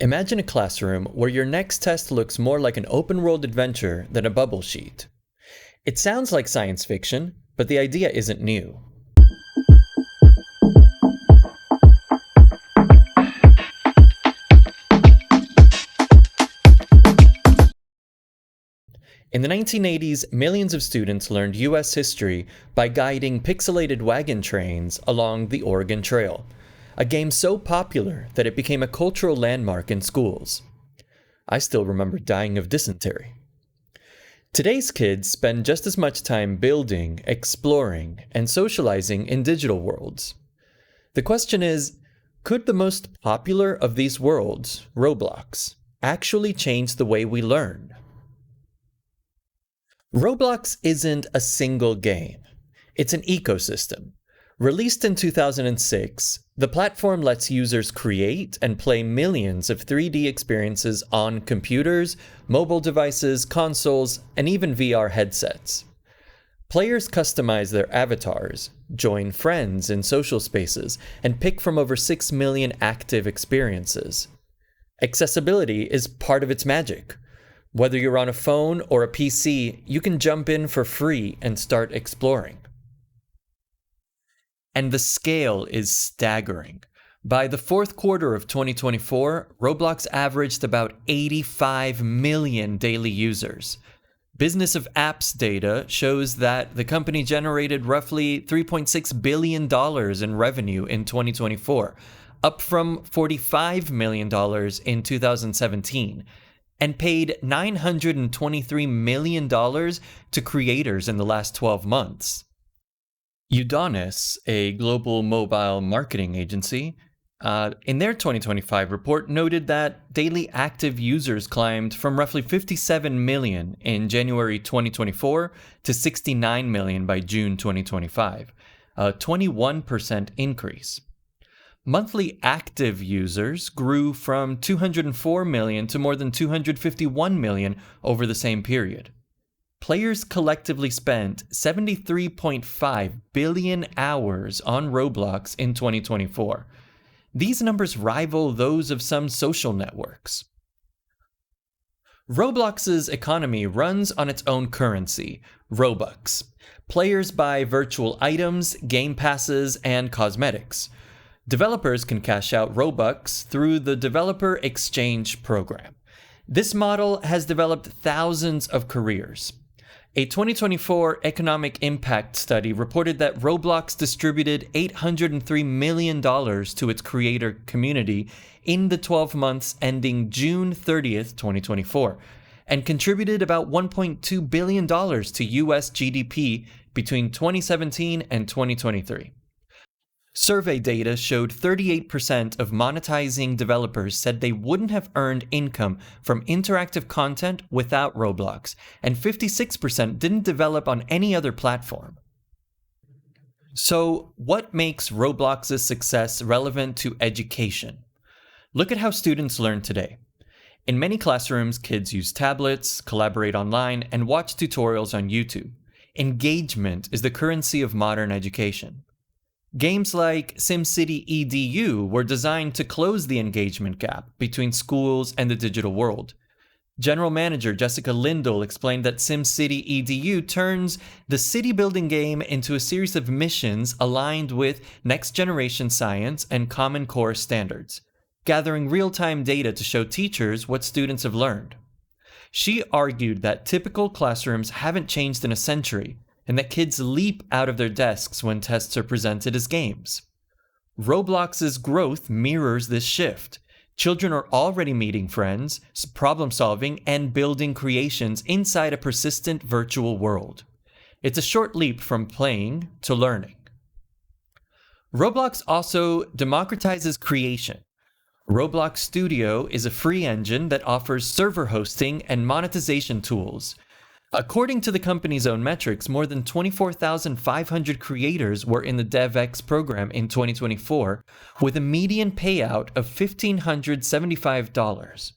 Imagine a classroom where your next test looks more like an open-world adventure than a bubble sheet. It sounds like science fiction, but the idea isn't new. In the 1980s, millions of students learned U.S. history by guiding pixelated wagon trains along the Oregon Trail, a game so popular that it became a cultural landmark in schools. I still remember dying of dysentery. Today's kids spend just as much time building, exploring, and socializing in digital worlds. The question is, could the most popular of these worlds, Roblox, actually change the way we learn? Roblox isn't a single game. It's an ecosystem. Released in 2006, the platform lets users create and play millions of 3D experiences on computers, mobile devices, consoles, and even VR headsets. Players customize their avatars, join friends in social spaces, and pick from over 6 million active experiences. Accessibility is part of its magic. Whether you're on a phone or a PC, you can jump in for free and start exploring. And the scale is staggering. By the fourth quarter of 2024, Roblox averaged about 85 million daily users. Business of Apps data shows that the company generated roughly $3.6 billion in revenue in 2024, up from $45 million in 2017. And paid $923 million to creators in the last 12 months. Udonis, a global mobile marketing agency, in their 2025 report noted that daily active users climbed from roughly 57 million in January 2024 to 69 million by June 2025, a 21% increase. Monthly active users grew from 204 million to more than 251 million over the same period. Players collectively spent 73.5 billion hours on Roblox in 2024. These numbers rival those of some social networks. Roblox's economy runs on its own currency, Robux. Players buy virtual items, game passes, and cosmetics. Developers can cash out Robux through the Developer Exchange program. This model has developed thousands of careers. A 2024 economic impact study reported that Roblox distributed $803 million to its creator community in the 12 months ending June 30th, 2024, and contributed about $1.2 billion to US GDP between 2017 and 2023. Survey data showed 38% of monetizing developers said they wouldn't have earned income from interactive content without Roblox, and 56% didn't develop on any other platform. So, what makes Roblox's success relevant to education? Look at how students learn today. In many classrooms, kids use tablets, collaborate online, and watch tutorials on YouTube. Engagement is the currency of modern education. Games like SimCityEDU were designed to close the engagement gap between schools and the digital world. General Manager Jessica Lindell explained that SimCityEDU turns the city-building game into a series of missions aligned with next-generation science and Common Core standards, gathering real-time data to show teachers what students have learned. She argued that typical classrooms haven't changed in a century, and that kids leap out of their desks when tests are presented as games. Roblox's growth mirrors this shift. Children are already meeting friends, problem-solving, and building creations inside a persistent virtual world. It's a short leap from playing to learning. Roblox also democratizes creation. Roblox Studio is a free engine that offers server hosting and monetization tools. According to the company's own metrics, more than 24,500 creators were in the DevX program in 2024, with a median payout of $1,575.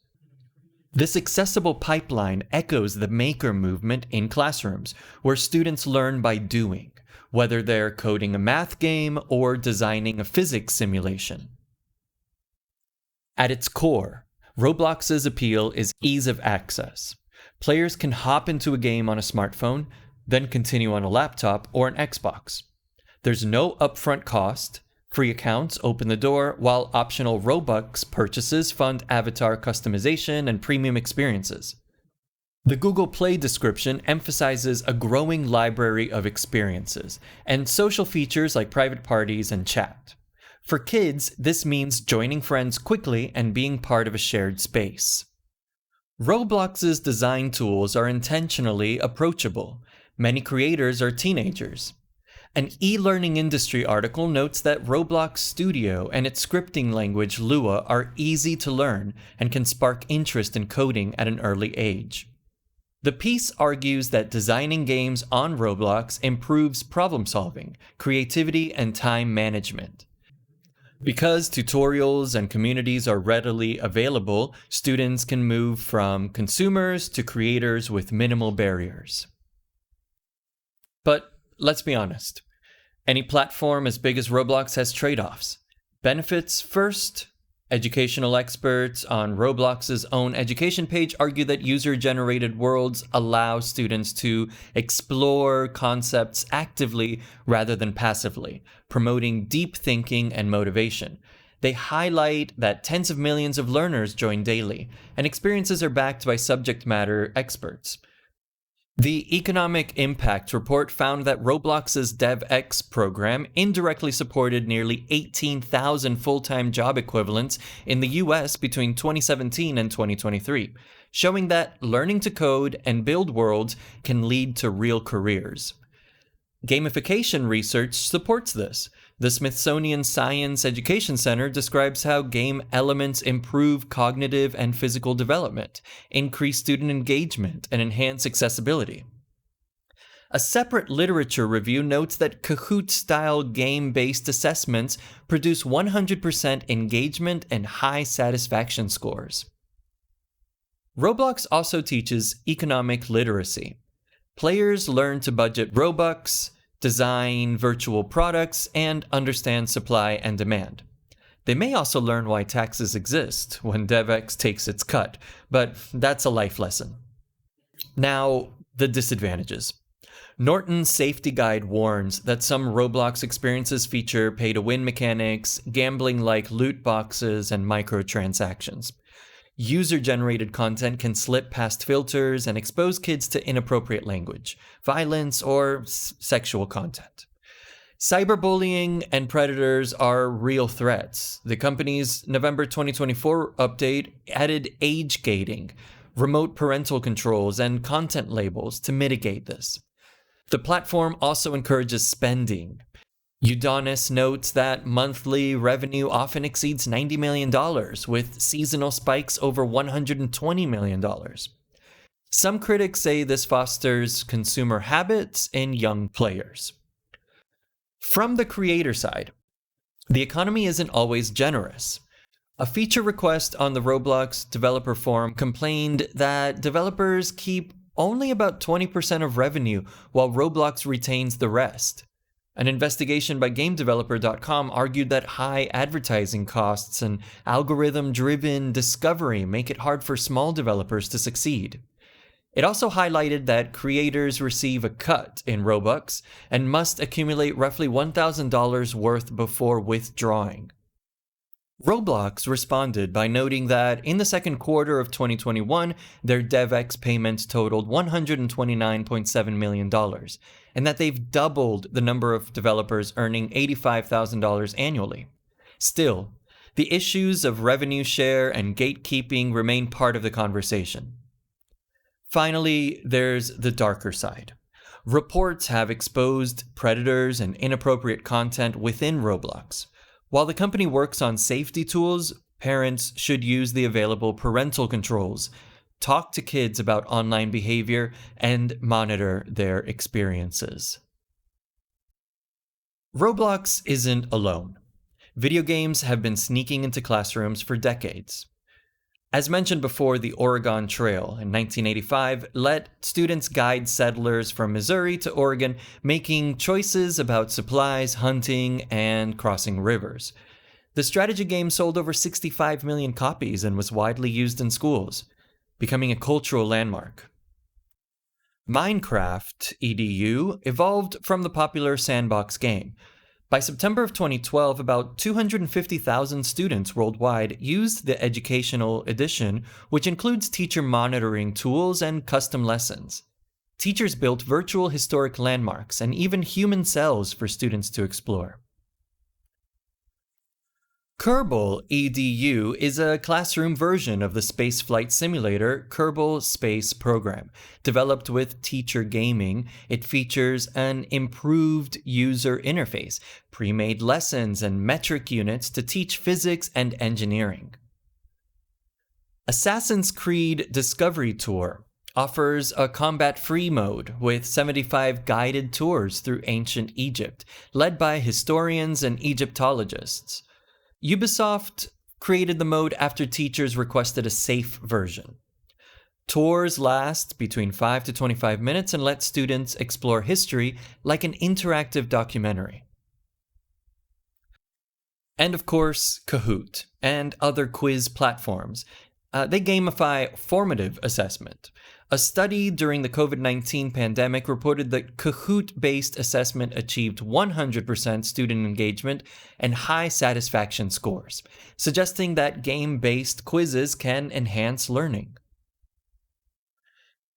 This accessible pipeline echoes the maker movement in classrooms, where students learn by doing, whether they're coding a math game or designing a physics simulation. At its core, Roblox's appeal is ease of access. Players can hop into a game on a smartphone, then continue on a laptop or an Xbox. There's no upfront cost. Free accounts open the door, while optional Robux purchases fund avatar customization and premium experiences. The Google Play description emphasizes a growing library of experiences and social features like private parties and chat. For kids, this means joining friends quickly and being part of a shared space. Roblox's design tools are intentionally approachable. Many creators are teenagers. An e-learning industry article notes that Roblox Studio and its scripting language Lua are easy to learn and can spark interest in coding at an early age. The piece argues that designing games on Roblox improves problem solving, creativity, and time management. Because tutorials and communities are readily available, students can move from consumers to creators with minimal barriers. But let's be honest. Any platform as big as Roblox has trade-offs. Benefits first. Educational experts on Roblox's own education page argue that user-generated worlds allow students to explore concepts actively rather than passively, promoting deep thinking and motivation. They highlight that tens of millions of learners join daily, and experiences are backed by subject matter experts. The Economic Impact Report found that Roblox's DevX program indirectly supported nearly 18,000 full-time job equivalents in the US between 2017 and 2023, showing that learning to code and build worlds can lead to real careers. Gamification research supports this. The Smithsonian Science Education Center describes how game elements improve cognitive and physical development, increase student engagement, and enhance accessibility. A separate literature review notes that Kahoot-style game-based assessments produce 100% engagement and high satisfaction scores. Roblox also teaches economic literacy. Players learn to budget Robux, design virtual products, and understand supply and demand. They may also learn why taxes exist when DevX takes its cut, but that's a life lesson. Now, the disadvantages. Norton's safety guide warns that some Roblox experiences feature pay-to-win mechanics, gambling like loot boxes, and microtransactions. User-generated content can slip past filters and expose kids to inappropriate language, violence, or sexual content. Cyberbullying and predators are real threats. The company's November 2024 update added age gating, remote parental controls, and content labels to mitigate this. The platform also encourages spending. Udonis notes that monthly revenue often exceeds $90 million, with seasonal spikes over $120 million. Some critics say this fosters consumer habits in young players. From the creator side, the economy isn't always generous. A feature request on the Roblox developer forum complained that developers keep only about 20% of revenue, while Roblox retains the rest. An investigation by GameDeveloper.com argued that high advertising costs and algorithm-driven discovery make it hard for small developers to succeed. It also highlighted that creators receive a cut in Robux and must accumulate roughly $1,000 worth before withdrawing. Roblox responded by noting that in the second quarter of 2021, their DevX payments totaled $129.7 million, and that they've doubled the number of developers earning $85,000 annually. Still, the issues of revenue share and gatekeeping remain part of the conversation. Finally, there's the darker side. Reports have exposed predators and inappropriate content within Roblox. While the company works on safety tools, parents should use the available parental controls, talk to kids about online behavior, and monitor their experiences. Roblox isn't alone. Video games have been sneaking into classrooms for decades. As mentioned before, the Oregon Trail in 1985 let students guide settlers from Missouri to Oregon, making choices about supplies, hunting, and crossing rivers. The strategy game sold over 65 million copies and was widely used in schools, becoming a cultural landmark. MinecraftEdu evolved from the popular sandbox game. By September of 2012, about 250,000 students worldwide used the educational edition, which includes teacher monitoring tools and custom lessons. Teachers built virtual historic landmarks and even human cells for students to explore. KerbalEdu is a classroom version of the spaceflight simulator Kerbal Space Program. Developed with teacher gaming, it features an improved user interface, pre-made lessons, and metric units to teach physics and engineering. Assassin's Creed Discovery Tour offers a combat-free mode with 75 guided tours through ancient Egypt, led by historians and Egyptologists. Ubisoft created the mode after teachers requested a safe version. Tours last between 5 to 25 minutes and let students explore history like an interactive documentary. And of course, Kahoot and other quiz platforms. They gamify formative assessment. A study during the COVID-19 pandemic reported that Kahoot-based assessment achieved 100% student engagement and high satisfaction scores, suggesting that game-based quizzes can enhance learning.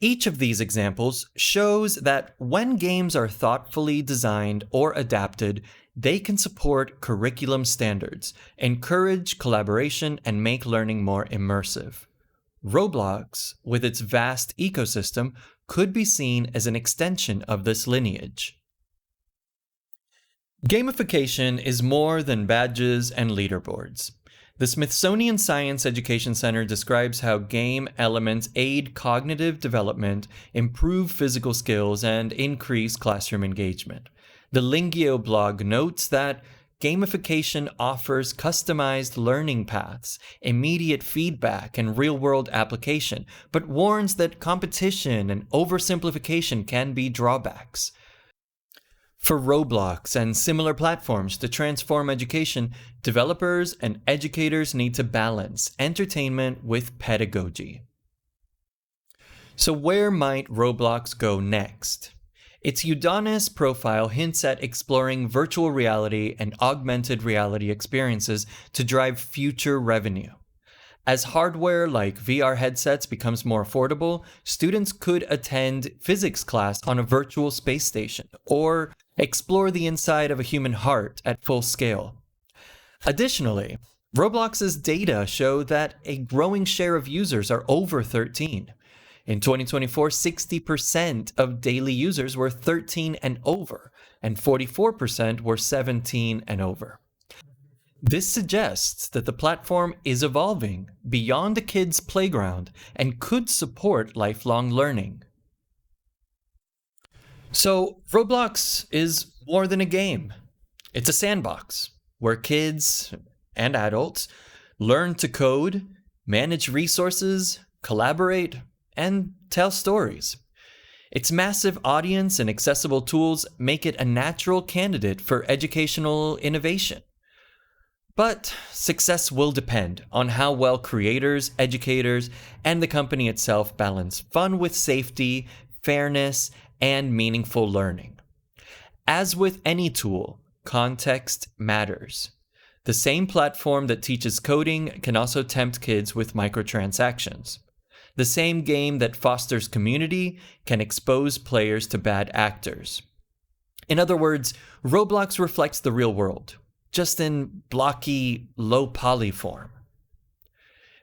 Each of these examples shows that when games are thoughtfully designed or adapted, they can support curriculum standards, encourage collaboration, and make learning more immersive. Roblox, with its vast ecosystem, could be seen as an extension of this lineage. Gamification is more than badges and leaderboards. The Smithsonian Science Education Center describes how game elements aid cognitive development, improve physical skills, and increase classroom engagement. The Lingio blog notes that gamification offers customized learning paths, immediate feedback, and real-world application, but warns that competition and oversimplification can be drawbacks. For Roblox and similar platforms to transform education, developers and educators need to balance entertainment with pedagogy. So where might Roblox go next? Its Udonis profile hints at exploring virtual reality and augmented reality experiences to drive future revenue. As hardware like VR headsets becomes more affordable, students could attend physics class on a virtual space station or explore the inside of a human heart at full scale. Additionally, Roblox's data show that a growing share of users are over 13. In 2024, 60% of daily users were 13 and over, and 44% were 17 and over. This suggests that the platform is evolving beyond a kid's playground and could support lifelong learning. So, Roblox is more than a game. It's a sandbox where kids and adults learn to code, manage resources, collaborate, and tell stories. Its massive audience and accessible tools make it a natural candidate for educational innovation. But success will depend on how well creators, educators, and the company itself balance fun with safety, fairness, and meaningful learning. As with any tool, context matters. The same platform that teaches coding can also tempt kids with microtransactions. The same game that fosters community can expose players to bad actors. In other words, Roblox reflects the real world, just in blocky, low-poly form.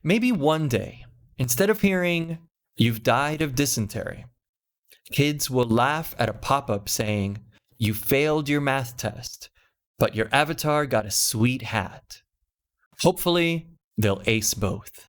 Maybe one day, instead of hearing, "You've died of dysentery," kids will laugh at a pop-up saying, "You failed your math test, but your avatar got a sweet hat." Hopefully, they'll ace both.